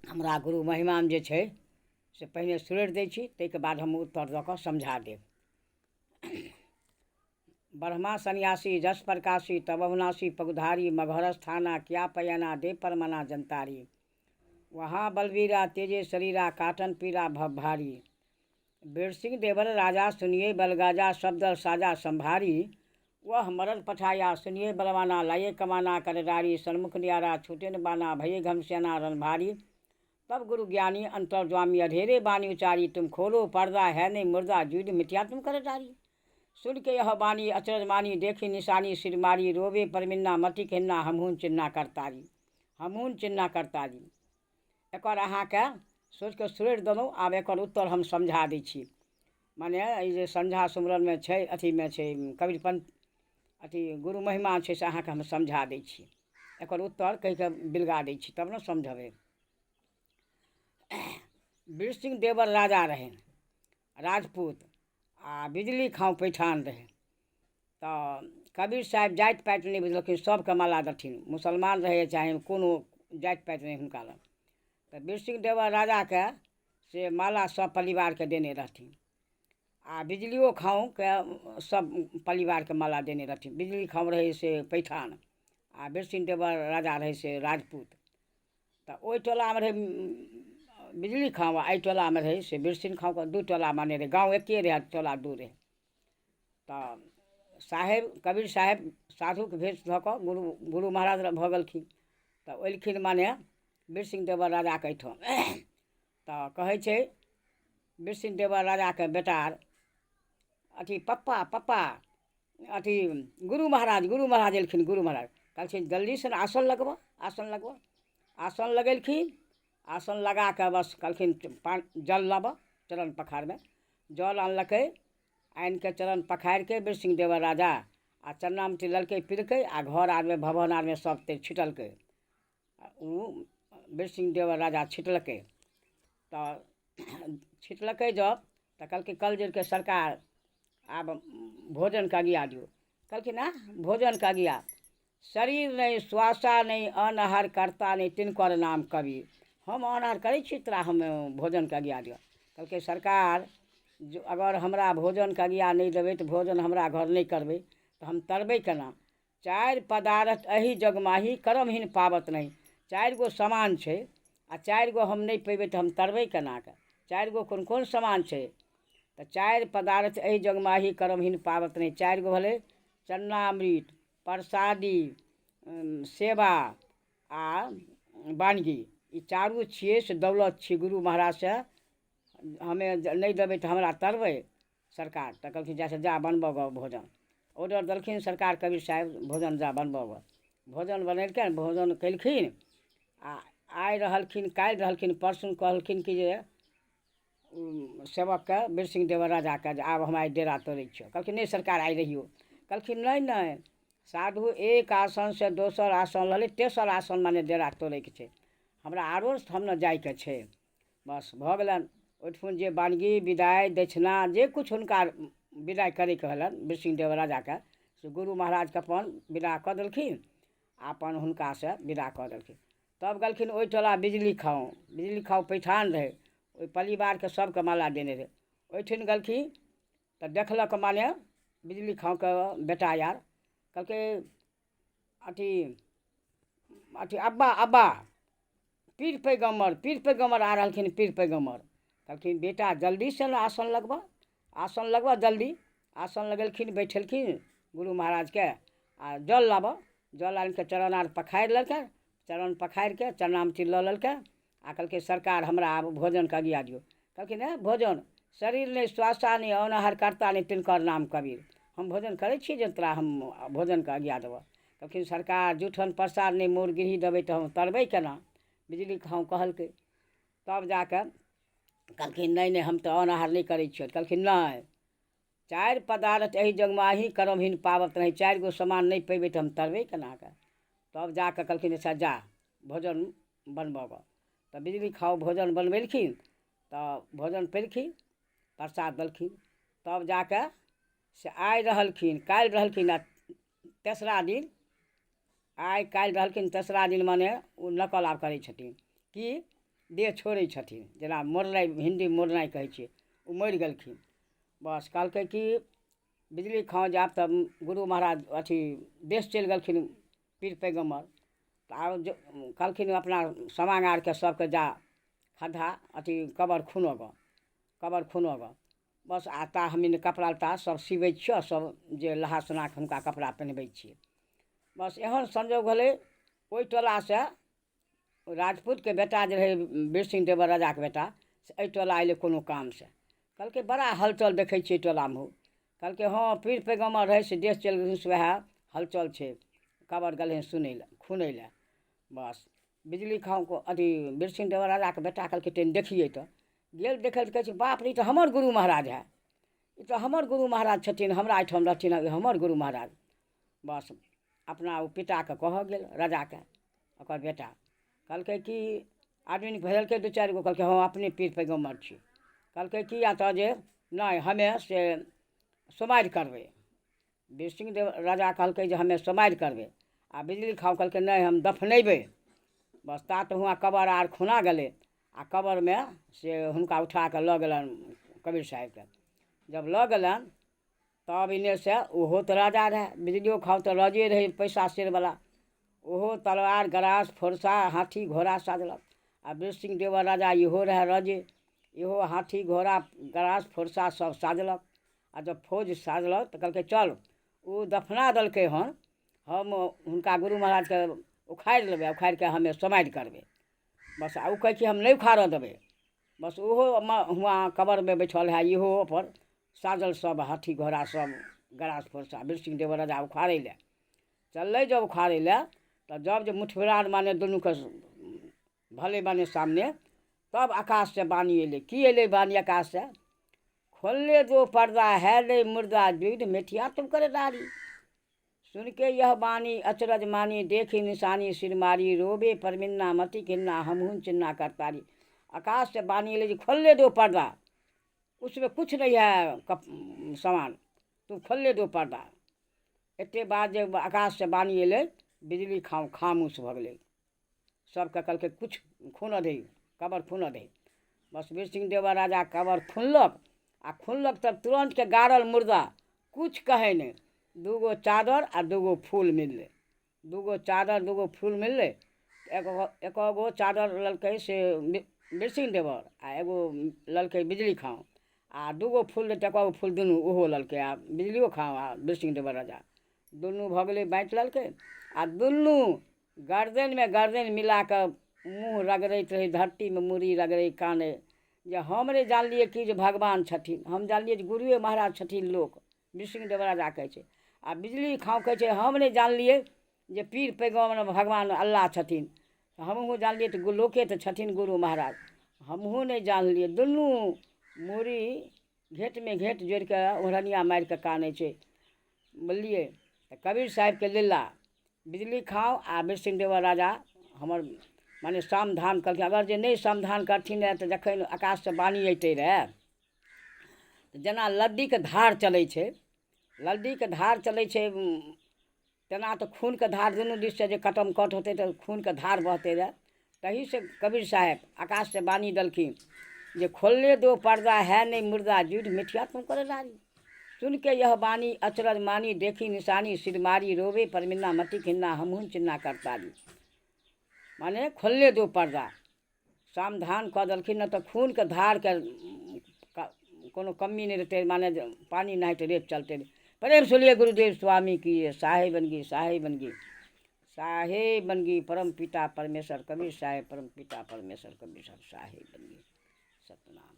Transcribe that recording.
हमरा गुरु महिमामे जे छै से पहिने सुरैर दै छी, ताहिके बाद हम उत्तर दऽ कऽ समझा देब। ब्रह्मा सन्यासी जस प्रकाशी तब अविनाशी पगुधारी मघरस थाना क्या पयाना दे परमना जनतारी वहाँ बलवीरा तेजे शरीरा काटन पीरा भव भारी बीर सिंह देवर राजा सुनिए बलगाजा शब्द साजा संभारी वह मरल पठाया सुनिए बलवाना लाए कमाना करदारी सन्मुख न्यारा छूटे न बाना भये घमसेना रन भारी तब गुरु ज्ञानी अंतर्ज्वामी अधेरे बानी उचारी तुम खोलो पर्दा है नहीं मुर्दा जुद मिटिया तुम करदारी सुन के यह बानी अचरज मानी देखी निशानी सिर मारी रोवे परमिन्ना मति खेन्ना हमहून चिन्ना करतारी हमहून चिन्ना करतारी। एकर अहाँके सोचिके सुरैर देलहुँ। आब एकर उत्तर हम समझा दै छी। माने ई जे संझा सुमरनमे छै, अथीमे छै कबीरपंथ अथी गुरु महिमा छै, से अहाँके हम समझा दै छी। एकर उत्तर कहिके बिलगा दै छी, तब ने समझबै। बीर सिंह देवर राजा रहै, राजपूत आ बिजली खाँ पैठान रहे। तऽ कबीर साहब जाति पाति नहि बुझलखिन, सबके माला देथिन, मुसलमान रहे चाहे कोनो जाति पाति नहि हुनका लग। तऽ बीर सिंह देवर राजाके से माला सब परिवारके देने रहथिन, आ बिजलियो खाँके सब परिवारके माला देने रहथिन। बिजली खाँ रहे से पैठान आ बीर सिंह देवर राजा रहे से राजपूत। तऽ ओहि टोलामे रहे बिजली खाँ, एहि टोलामे रहे से बीर सिंह खाँके। दू टोला माने रहे, गाँव एके रहे, टोला दू रहे। तऽ साहेब कबीर साहेब साधुके भेष धऽ कऽ गुरु महाराज भऽ गेलखिन। तऽ अएलखिन माने बीर सिंह देवर राजाके एहिठाम। तऽ कहै छै बीर सिंह देवर राजाके बेटा अथी पप्पा पप्पा अथी गुरु महाराज एलखिन। गुरु महाराज कहलखिन जल्दी से आसन लगबऽ, आसन लगबऽ। आसन लगेलखिन। आसन लगा कऽ बस कहलखिन जल लाबऽ चरण पखारमे। जल आनलकै, आनिके चरण पखारिके बीर सिंह देवर राजा आ चन्नामती ललकै पिलकै, आ घर आरमे भवन आरमे सब तेल छिटलकै। ओ बीर सिंह देवर राजा छिटलकै। तऽ छिटलकै जब, तऽ कहलकै कल जोड़िके सरकार आब भोजनके आज्ञा दियौ। कहलखिन भोजनके आज्ञा? शरीर नहीं श्वासा नहीं अनहर करता नहीं तिनकर नाम कबीर। हम अनहर करै छी, तोरा हम भोजनके आज्ञा दिअ? कहलकै सरकार जो अगर हमरा भोजनके आज्ञा नहीं देबै तऽ भोजन हमरा घर नहीं करबै तऽ हम तरबै केना? 4 पदार्थ एहि जगमाही करमहीन पावत नहीं। 4 गो सामान छै, आ 4 गो हम नहीं पेबै तऽ हम तरबै केनाके? 4 गो कोन कोन सामान छै? तऽ 4 पदार्थ एहि जगमाही करमहीन पावत नहीं। 4 गो भेलै चन्नामृत, प्रसादी, सेवा आ बानगी। ई चारू छियै से दौलत छियै गुरु महाराजसँ। हमे नहीं देबै तऽ हमरा तरबै सरकार? तऽ कहलखिन जा जा बनबऽ गऽ भोजन। ऑर्डर देलखिन सरकार कबीर साहब भोजन जा बनबऽ गऽ। भोजन बनेलकै, भोजन केलखिन। आ आइ रहलखिन, काल्हि रहलखिन, परसू कहलखिन कि जे सेवकके बीर सिंह देवर राजाके जे आब हम आइ डेरा तोड़ै छियौ। कहलखिन नहीं सरकार आइ रहियौ। कहलखिन नहीं नहीं, साधु एक आसनसँ दोसर आसन रहलै, तेसर आसन माने डेरा तोड़ैके छै। हमरा आरो हम ने जाइके छै। बस भऽ गेलनि। ओहिठुन जे बानगी विदाइ दक्षिणा जे किछु हुनका विदाइ करैके भेलनि बीर सिंह देवर राजाके, से गुरु महाराजके अपन विदा कऽ देलखिन, आ अपन हुनकासँ विदा कऽ देलखिन। तब गेलखिन ओहि टोला बिजली खाँ। बिजली खाँ पैठान रहै, ओहि परिवारके सबके माला देने रहै। ओहिठिन गेलखिन तऽ देखलक माने बिजली खाँके बेटा यार। कहलकै अथी अथी अब्बा अब्बा पीर पैगम्बर आ रहलखिन, पीर पैगम्बर। कहलखिन बेटा जल्दी से ने आसन लगबऽ, आसन लगबऽ जल्दी। आसन लगेलखिन, बैठेलखिन गुरु महाराजके, आ जल लाबऽ। जल आनिके चरण आर पखारि लेलकै। चरण पखारिके चरणामती लऽ लेलकै, आ कहलकै सरकार हमरा आब भोजनके आज्ञा दियौ। कहलखिन भोजन शरीर नहीं श्वासा नहीं अनहर करता नहीं तिनकर नाम कबीर। हम भोजन करै छी जे तोरा हम भोजनके आज्ञा देबऽ? कहलखिन सरकार जूठन प्रसाद नहीं मोर गिरही देबै तऽ हम तरबै केना? बिजली खाँ कहलकै। तब जाके कहलखिन नहीं नहीं हम तऽ अनहार नहीं करै छियौ। कहलखिन नहीं, 4 पदार्थ एहि जगमाही करमहीन पावत नहीं। 4 गो सामान नहीं पेबै तऽ हम तरबै केनाके? तब जाके कहलखिन अच्छा जा भोजन बनबऽ गऽ। तऽ बिजली खाँ भोजन बनबेलखिन। तऽ भोजन पेलखिन, प्रसाद देलखिन। तब जाके से आइ रहलखिन, काल्हि रहलखिन, आ तेसरा दिन आइ काल्हि रहलखिन। तेसरा दिन माने ओ नकल आब करै छथिन कि देह छोड़ै छथिन, जेना मोरनाइ, हिन्दी मोरनाइ कहै छिए, ओ मरि गेलखिन। बस कहलकै कि बिजली खाँ जायब तब गुरु महाराज अथी देश चलि गेलखिन पीर पैगम्बर। तऽ आब कहलखिन अपना समांग आरके सबके जा खद्धा अथी कबर खुनो गऽ, कबर खुनो गऽ। बस आता हमी कपड़ा लत्ता सब सिबै छिए, सब जे नहा सुनाके हुनका कपड़ा पहिनबै छिए। बस एहन संजोग भेलै, ओहि टोलासँ राजपूतके बेटा जे रहै वीरसिंह देवर राजाके बेटा, से एहि टोला अएलै कोनो कामसँ। कहलकै बड़ा हलचल देखै छिए टोलामे हो। कहलकै हाँ पीर पैगम्बर रहै से देश चलि गेलखिन से वएह हलचल छै, कबर गेलै सुनै लए, खुनै लए। बस बिजली खाँ अथी वीरसिंह देवर राजाके बेटा कहलकै तनि देखिए। तऽ गेल देखै तऽ कहै छै बाप रे, ई तऽ हमर गुरु महाराज है, ई तऽ हमर गुरु महाराज छथिन, हमरा एहिठाम रहथिन हमर गुरु महाराज। बस अपना ओ पिताके कहऽ गेल राजाके, ओकर बेटा कहलकै कि आदमी भेजलकै दू चारि गो, कहलकै हाँ अपने पीर पैगम्बर छी। कहलकै कि या तऽ जे नहि हमे से सोमारि करबै। वीरसिंह देव राजा कहलकै जे हमे सोमारि करबै, आ बिजली खाँ कहलकै नहि हम दफनेबै। बस तात हुआँ कबर आर खुना गेलै, आ कबरमे से हुनका उठाकऽ लऽ गेलनि कबीर साहेबके। जब लऽ गेलनि तब इन्नेसँ ओहो तऽ राजा रहै, बिजलिओ खाँ तऽ राजे रहै पैसा शेरवला, ओहो तलवार गरास फरसा हाथी घोड़ा साजलक। आ वीरसिंह देवर राजा इहो रहै राजे, इहो हाथी घोड़ा गरास फरसा सब साजलक। आ जब फौज साजलक तऽ कहलकै चल ओ दफना देलकै हन, हम हुनका गुरु महाराजके उखाड़ि लेबै, उखाड़िके हमे सोमारि करबै। बस आ ओ कहै कि हम नहि उखाड़ऽ देबै। बस ओहो हुआँ कबरमे बैठल है, इहो अपन साजल सब हाथी घोड़ा सब गरास फरसा। वीरसिंह देवर राजा उखाड़ै लए चललै, जब उखाड़ै लए तऽ जब जे मुठभेड़ माने दुनूके भले माने सामने, तब आकाश से बानी अएलै। कि अएलै बानी आकाश से? खोलने दो पर्दा है ले मुर्दा जुद मेठिया तुम करे दारी। सुन के यह बानी अचरज मानी, देखी निशानी सिर मारी, रोबे परमिन्ना मति किन्ना हमहुन चिन्ना करतारी। आकाश से बानी अएलै, खोलने दो पर्दा, उसमें कुछ नहीं है सामान, तुम खोलने दो पर्दा। एते बाद जब आकाश से बानी अएलै, बिजली खाँ खामोश भऽ गेलै। सबके कहलकै किछु खून दही, कबर खून दही। बस वीरसिंह देवर राजा कबर खुनलक, आ खुनलक तब तुरंतके गाड़ल मुर्दा, किछु कहै नहि। दूगो चादर आ दूगो फूल मिललै, दूगो चादर दूगो फूल मिललै। एको गो चादर लेलकै से वीरसिंह देवर, आ एगो लेलकै बिजली खाँ, आ दूगो फूल एको गो फूल दुनू ओहो लेलकै, आ बिजलिओ खाँ आ वीरसिंह देवर राजा दुनू भऽ गेलै बाँटि लेलकै। आ दुनू गर्दनिमे गर्दनि मिलाकऽ मुँह रगड़ैत रहै, धरतीमे मूड़ी रगड़ै कानै जे हम नहि जानलिए कि जे भगवान छथिन, हम जानलिए जे गुरुए महाराज छथिन लोक। वीरसिंह देवर राजा कहै छै, आ बिजली खाँ कहै छै हम नहि जानलिए जे पीर पैगम्बर भगवान अल्लाह छथिन, हमहूँ जानलिए तऽ लोके तऽ छथिन गुरु महाराज, हमहूँ नहि जानलिए। दुनू मूड़ी घेँटमे घेँट जोड़िके ओढ़निआ मारिके कानै छै, बुझलिए। तऽ कबीर साहेबके लीला बिजली खाँ आ वीरसिंह देवर राजा हमर माने समाधान कहलखिन। अगर जे नहि समाधान करथिन रहै तऽ जखन आकाशसँ बानी अएतै रहै, जेना लद्दीके धार चलै छै, लद्दीके धार चलै छै, तेना तऽ खूनके धार दुनू दिससँ जे कटम कट होतै तऽ खूनके धार बहतै रहै। तहीसँ कबीर साहेब आकाश से बानी देलखिन जे खोलने दो पर्दा है नहीं मुर्दा जुद मिठिया तुम करे दारी। सुन के यह बानी अचरज मानी, देखी निशानी सिर मारी, रोवे परमिन्ना मति खिन्ना हमहुन चिन्ना करतारी। माने खोलने दो पर्दा, समाधान कऽ देलखिन, न तऽ खूनके धारके कोनो कमी नहीं रहते, माने पानी नहीं तो रेत चलते। प्रेम सुनिए गुरुदेव स्वामी की साहे बनगी, साहे बनगी, साहे बनगी। परम पिता परमेश्वर कबीर साहेब, परम पिता परमेश्वर कबीर साहेब, साहे बनगी। सतनाम।